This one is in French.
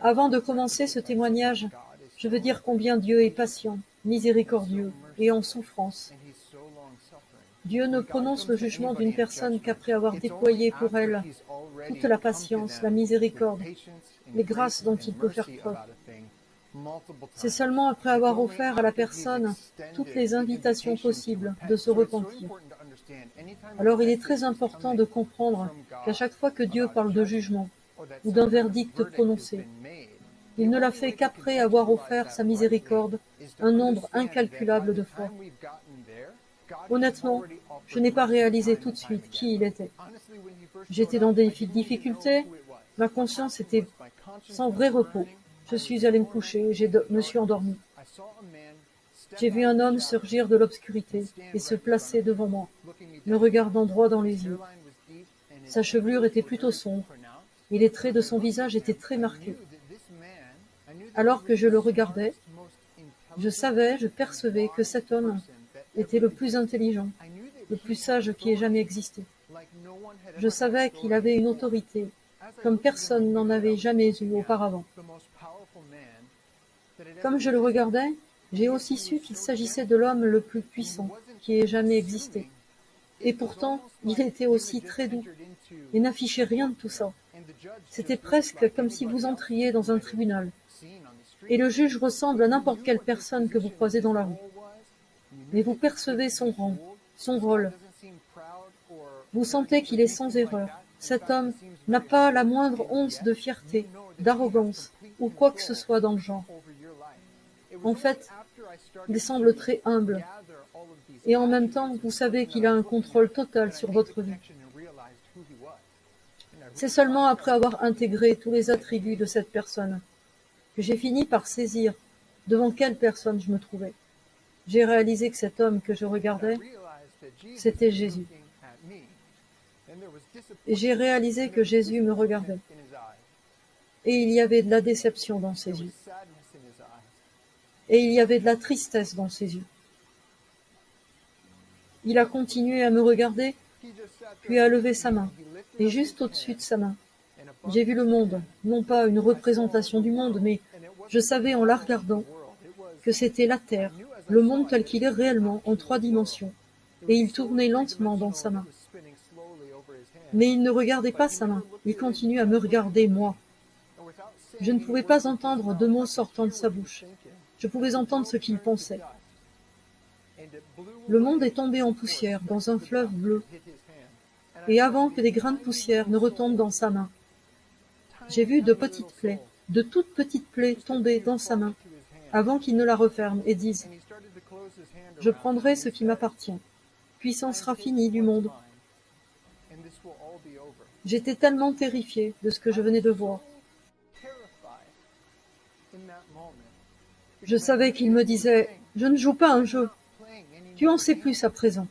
Avant de commencer ce témoignage, je veux dire combien Dieu est patient, miséricordieux et en souffrance. Dieu ne prononce le jugement d'une personne qu'après avoir déployé pour elle toute la patience, la miséricorde, les grâces dont il peut faire preuve. C'est seulement après avoir offert à la personne toutes les invitations possibles de se repentir. Alors il est très important de comprendre qu'à chaque fois que Dieu parle de jugement ou d'un verdict prononcé, il ne l'a fait qu'après avoir offert sa miséricorde un nombre incalculable de fois. Honnêtement, je n'ai pas réalisé tout de suite qui il était. J'étais dans des difficultés, ma conscience était sans vrai repos. Je suis allé me coucher, me suis endormi. J'ai vu un homme surgir de l'obscurité et se placer devant moi, me regardant droit dans les yeux. Sa chevelure était plutôt sombre, et les traits de son visage étaient très marqués. Alors que je le regardais, je percevais que cet homme était le plus intelligent, le plus sage qui ait jamais existé. Je savais qu'il avait une autorité, comme personne n'en avait jamais eu auparavant. Comme je le regardais, j'ai aussi su qu'il s'agissait de l'homme le plus puissant qui ait jamais existé. Et pourtant, il était aussi très doux et n'affichait rien de tout ça. C'était presque comme si vous entriez dans un tribunal. Et le juge ressemble à n'importe quelle personne que vous croisez dans la rue. Mais vous percevez son rang, son rôle. Vous sentez qu'il est sans erreur. Cet homme n'a pas la moindre once de fierté, d'arrogance ou quoi que ce soit dans le genre. En fait, il semble très humble. Et en même temps, vous savez qu'il a un contrôle total sur votre vie. C'est seulement après avoir intégré tous les attributs de cette personne que j'ai fini par saisir devant quelle personne je me trouvais. J'ai réalisé que cet homme que je regardais, c'était Jésus. Et j'ai réalisé que Jésus me regardait. Et il y avait de la déception dans ses yeux. Et il y avait de la tristesse dans ses yeux. Il a continué à me regarder, puis a levé sa main. Et juste au-dessus de sa main, j'ai vu le monde, non pas une représentation du monde, mais je savais en la regardant que c'était la Terre, le monde tel qu'il est réellement, en 3 dimensions. Et il tournait lentement dans sa main. Mais il ne regardait pas sa main, il continuait à me regarder, moi. Je ne pouvais pas entendre 2 mots sortant de sa bouche. Je pouvais entendre ce qu'il pensait. Le monde est tombé en poussière dans un fleuve bleu. Et avant que des grains de poussière ne retombent dans sa main, j'ai vu de petites plaies, de toutes petites plaies tomber dans sa main, avant qu'il ne la referme et dise « Je prendrai ce qui m'appartient, puis c'en sera fini du monde. » J'étais tellement terrifiée de ce que je venais de voir. Je savais qu'il me disait « Je ne joue pas un jeu. Tu en sais plus à présent.